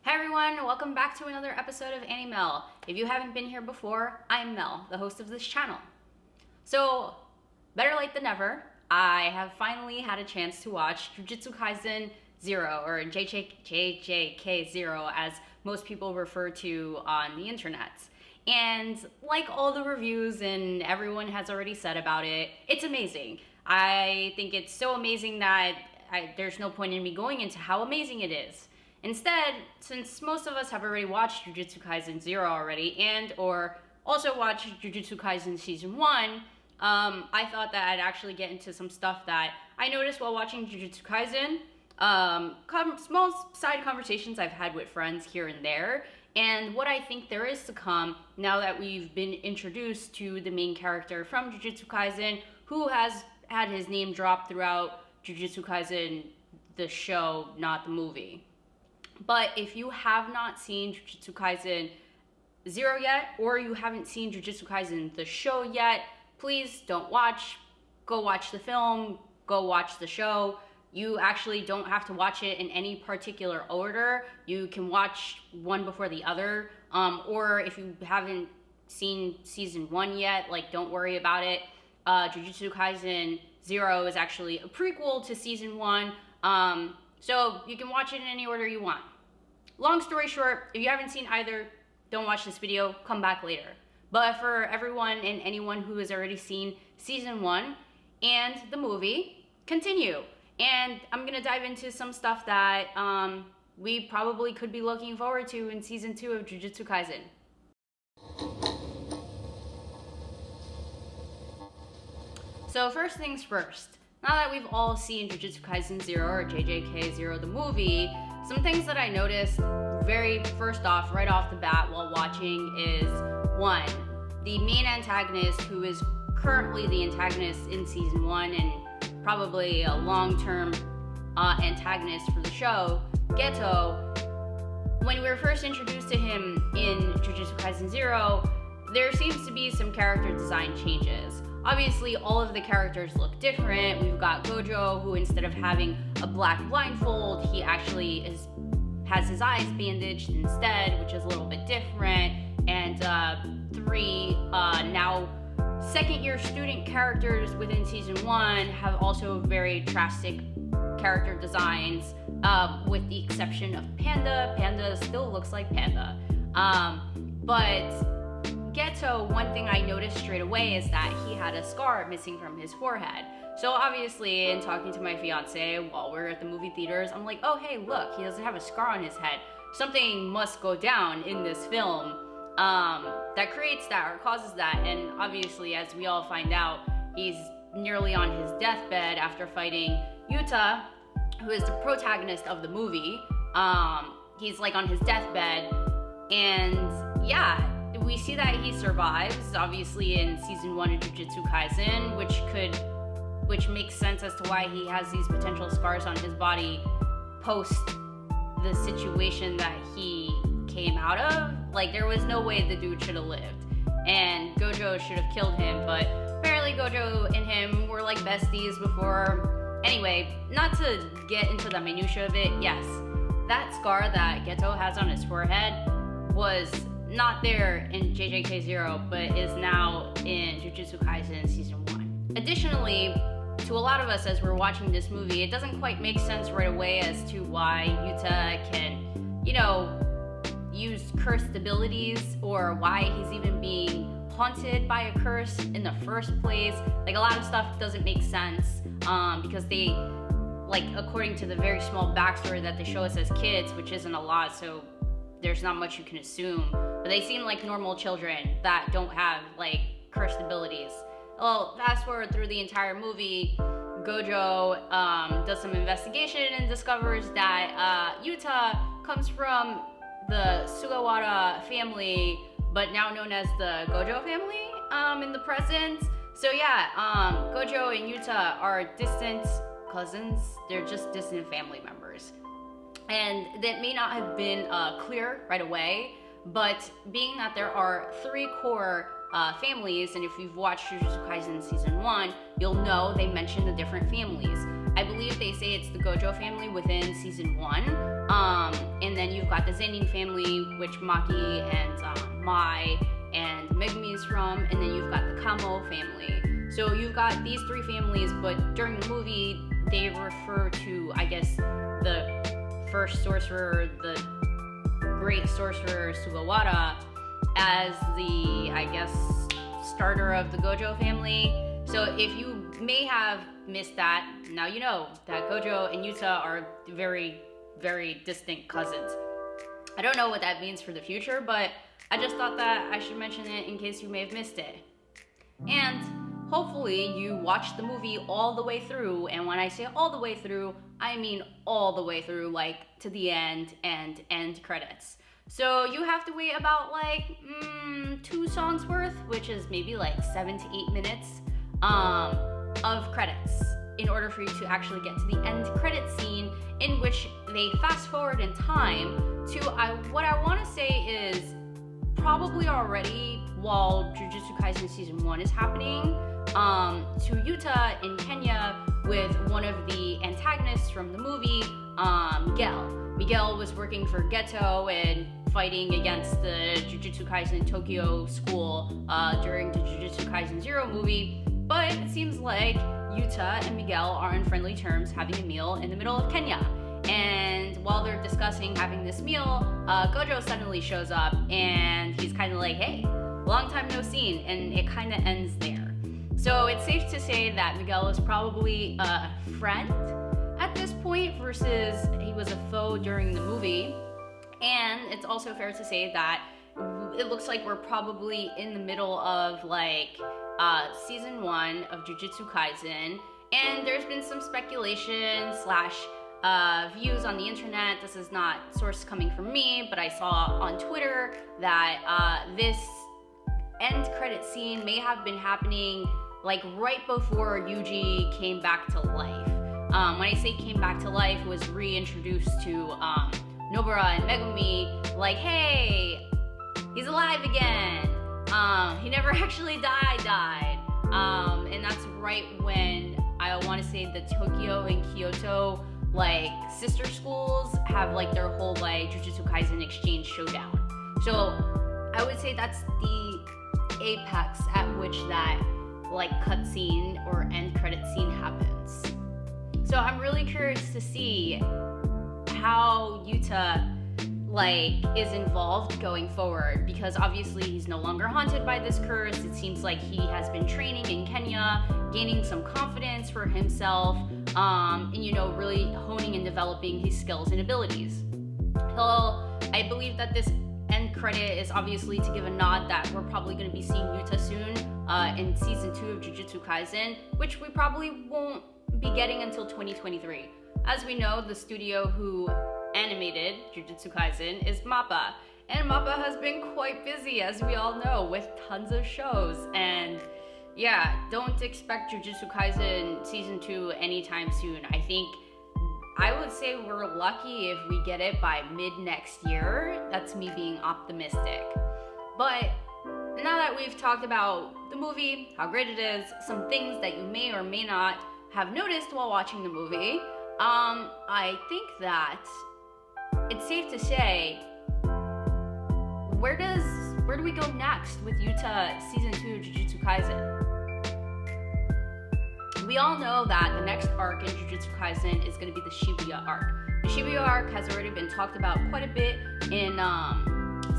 Hey everyone, welcome back to another episode of Mel. If you haven't been here before, I'm Mel, the host of this channel. So, better late than never, I have finally had a chance to watch Jujutsu Kaisen 0, or JJK 0 as most people refer to on the internet. And like all the reviews and everyone has already said about it, it's amazing. I think it's so amazing that there's no point in me going into how amazing it is. Instead, since most of us have already watched Jujutsu Kaisen 0 already and or also watched Jujutsu Kaisen Season 1, I thought that I'd actually get into some stuff that I noticed while watching Jujutsu Kaisen, small side conversations I've had with friends here and there, and what I think there is to come now that we've been introduced to the main character from Jujutsu Kaisen, who has had his name dropped throughout Jujutsu Kaisen, the show, not the movie. But if you have not seen Jujutsu Kaisen 0 yet, or you haven't seen Jujutsu Kaisen the show yet, please don't watch. Go watch the film, go watch the show. You actually don't have to watch it in any particular order. You can watch one before the other. Or if you haven't seen Season 1 yet, don't worry about it. Jujutsu Kaisen 0 is actually a prequel to Season 1. So you can watch it in any order you want. Long story short, if you haven't seen either, don't watch this video, come back later. But for everyone and anyone who has already seen Season 1 and the movie, continue. And I'm gonna dive into some stuff that we probably could be looking forward to in Season 2 of Jujutsu Kaisen. So first things first. Now that we've all seen Jujutsu Kaisen 0 or JJK 0 the movie, some things that I noticed very first off, right off the bat while watching is, one, the main antagonist, who is currently the antagonist in Season 1 and probably a long-term antagonist for the show, Geto. When we were first introduced to him in Jujutsu Kaisen 0, there seems to be some character design changes. Obviously, all of the characters look different. We've got Gojo, who instead of having a black blindfold, he actually has his eyes bandaged instead, which is a little bit different. And three now second-year student characters within Season 1 have also very drastic character designs, with the exception of Panda. Panda still looks like Panda. But Geto, one thing I noticed straight away is that he had a scar missing from his forehead. So obviously, in talking to my fiance while we were at the movie theaters, I'm like, oh hey, look, he doesn't have a scar on his head. Something must go down in this film that creates that or causes that. And obviously, as we all find out, he's nearly on his deathbed after fighting Yuta, who is the protagonist of the movie. He's on his deathbed, and yeah, we see that he survives, obviously, in Season 1 of Jujutsu Kaisen, which makes sense as to why he has these potential scars on his body post the situation that he came out of. There was no way the dude should have lived, and Gojo should have killed him, but apparently Gojo and him were besties before. Anyway, not to get into the minutia of it, yes, that scar that Geto has on his forehead was not there in JJK 0, but is now in Jujutsu Kaisen Season 1. Additionally, to a lot of us as we're watching this movie, it doesn't quite make sense right away as to why Yuta can, use cursed abilities, or why he's even being haunted by a curse in the first place. A lot of stuff doesn't make sense, because they, according to the very small backstory that they show us as kids, which isn't a lot, so there's not much you can assume, but they seem like normal children that don't have cursed abilities. Well, fast forward through the entire movie, Gojo does some investigation and discovers that Yuta comes from the Sugawara family, but now known as the Gojo family in the present. So yeah, Gojo and Yuta are distant cousins. They're just distant family members. And that may not have been clear right away, but being that there are 3 core families, and if you've watched Jujutsu Kaisen Season 1, you'll know they mention the different families. I believe they say it's the Gojo family within season 1. And then you've got the Zenin family, which Maki and Mai and Megumi is from, and then you've got the Kamo family. So you've got these 3 families, but during the movie, they refer to, I guess, the first sorcerer, the great sorcerer Sugawara, as the, I guess, starter of the Gojo family. So if you may have missed that, now you know that Gojo and Yuta are very, very distant cousins. I don't know what that means for the future, but I just thought that I should mention it in case you may have missed it. And hopefully you watched the movie all the way through, and when I say all the way through, I mean all the way through, like to the end and end credits. So you have to wait about like 2 songs worth, which is maybe like 7 to 8 minutes of credits in order for you to actually get to the end credit scene, in which they fast forward in time to what I want to say is probably already while Jujutsu Kaisen season 1 is happening, to Yuta in Kenya with one of the antagonists from the movie, Miguel. Miguel was working for Geto and fighting against the Jujutsu Kaisen Tokyo school during the Jujutsu Kaisen 0 movie, but it seems like Yuta and Miguel are on friendly terms having a meal in the middle of Kenya. And while they're discussing having this meal, Gojo suddenly shows up and he's kind of like, hey, long time no seen, and it kind of ends there. So it's safe to say that Miguel is probably a friend at this point versus he was a foe during the movie. And it's also fair to say that it looks like we're probably in the middle of like season 1 of Jujutsu Kaisen, and there's been some speculation / views on the internet. This is not source coming from me, but I saw on Twitter that this end credit scene may have been happening like right before Yuji came back to life. When I say came back to life, was reintroduced to Nobara and Megumi, like, hey, he's alive again. He never actually died. And that's right when I want to say the Tokyo and Kyoto like sister schools have like their whole like Jujutsu Kaisen exchange showdown. So I would say that's the apex at which that like cutscene or end credit scene happens. So I'm really curious to see how Yuta like is involved going forward, because obviously he's no longer haunted by this curse. It seems like he has been training in Kenya, gaining some confidence for himself, and you know, really honing and developing his skills and abilities. So I believe that this end credit is obviously to give a nod that we're probably going to be seeing Yuta soon in season 2 of Jujutsu Kaisen, which we probably won't be getting until 2023. As we know, the studio who animated Jujutsu Kaisen is MAPPA, and MAPPA has been quite busy, as we all know, with tons of shows. And yeah, don't expect Jujutsu Kaisen season 2 anytime soon. I would say we're lucky if we get it by mid next year. That's me being optimistic. But now that we've talked about the movie, how great it is, some things that you may or may not have noticed while watching the movie, I think that it's safe to say, where do we go next with Yuta season 2 of Jujutsu Kaisen? We all know that the next arc in Jujutsu Kaisen is going to be the Shibuya Arc. The Shibuya Arc has already been talked about quite a bit in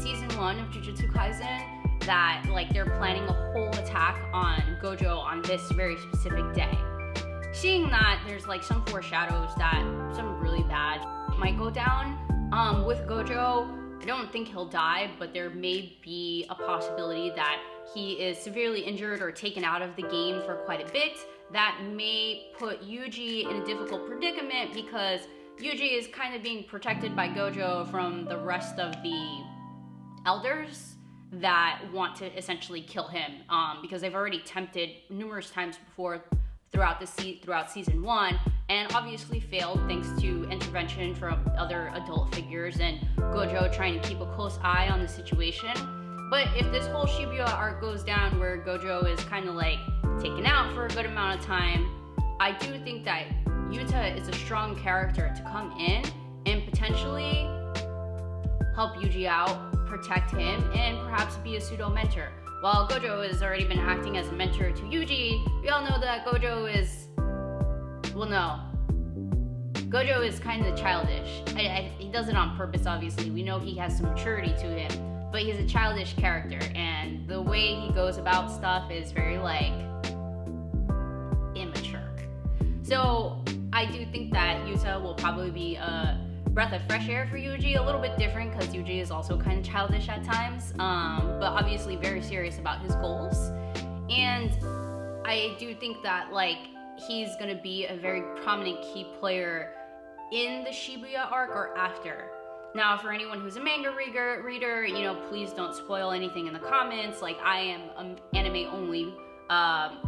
season 1 of Jujutsu Kaisen, that like they're planning a whole attack on Gojo on this very specific day. Seeing that there's like some foreshadows that some really bad might go down with Gojo. I don't think he'll die, but there may be a possibility that he is severely injured or taken out of the game for quite a bit. That may put Yuji in a difficult predicament, because Yuji is kind of being protected by Gojo from the rest of the elders that want to essentially kill him, because they've already tempted numerous times before throughout season 1, and obviously failed thanks to intervention from other adult figures and Gojo trying to keep a close eye on the situation. But if this whole Shibuya arc goes down where Gojo is kind of like taken out for a good amount of time, I do think that Yuta is a strong character to come in and potentially help Yuji out, protect him, and perhaps be a pseudo mentor. While Gojo has already been acting as a mentor to Yuji, we all know that Gojo is, well, no. Gojo is kind of childish. He does it on purpose, obviously. We know he has some maturity to him, but he's a childish character, and the way he goes about stuff is very, like, immature. So I do think that Yuta will probably be a breath of fresh air for Yuji, a little bit different because Yuji is also kind of childish at times, but obviously very serious about his goals. And I do think that, like, he's gonna be a very prominent key player in the Shibuya arc or after. Now, for anyone who's a manga reader, you know, please don't spoil anything in the comments. Like, I am an anime only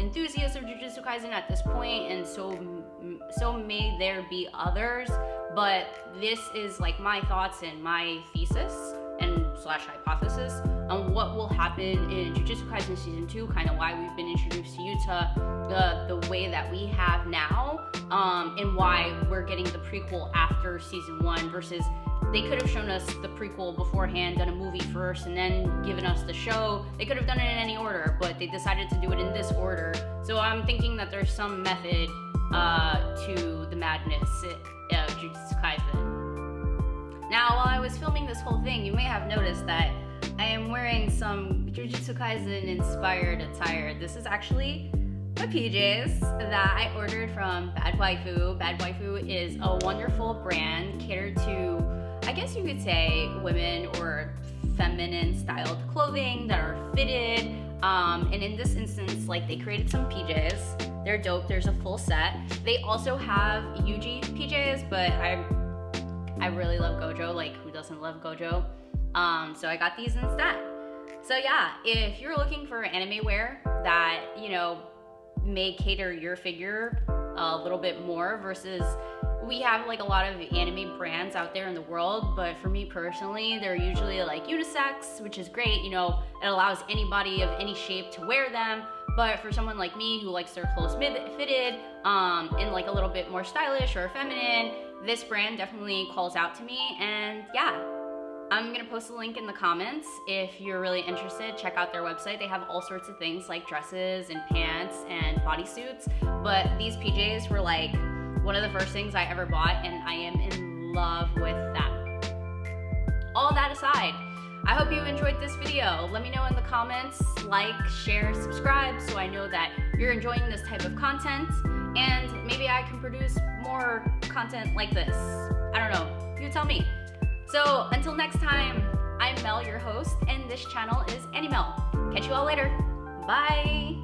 enthusiast of Jujutsu Kaisen at this point, and so may there be others, but this is like my thoughts and my thesis and slash hypothesis on what will happen in Jujutsu Kaisen Season 2, kind of why we've been introduced to Yuta the way that we have now, and why we're getting the prequel after Season 1 versus they could have shown us the prequel beforehand, done a movie first, and then given us the show. They could have done it in any order, but they decided to do it in this order. So I'm thinking that there's some method to the madness of Jujutsu Kaisen. Now, while I was filming this whole thing, you may have noticed that I am wearing some Jujutsu Kaisen inspired attire. This is actually my PJs that I ordered from Bad Waifu. Bad Waifu is a wonderful brand catered to, I guess you could say, women or feminine styled clothing that are fitted. And in this instance, like, they created some PJs. They're dope. There's a full set. They also have Yuji PJs, but I really love Gojo. Like, who doesn't love Gojo? So I got these instead. So yeah, if you're looking for anime wear that, you know, may cater your figure a little bit more versus we have like a lot of anime brands out there in the world, but for me personally, they're usually like unisex, which is great. You know, it allows anybody of any shape to wear them. But for someone like me who likes their clothes fitted and like a little bit more stylish or feminine, this brand definitely calls out to me. And yeah, I'm gonna post a link in the comments. If you're really interested, check out their website. They have all sorts of things like dresses and pants and bodysuits. But these PJs were like one of the first things I ever bought, and I am in love with them. All that aside, I hope you enjoyed this video. Let me know in the comments, like, share, subscribe, so I know that you're enjoying this type of content, and maybe I can produce more content like this. I don't know, you tell me. So until next time, I'm Mel, your host, and this channel is Animel. Catch you all later. Bye.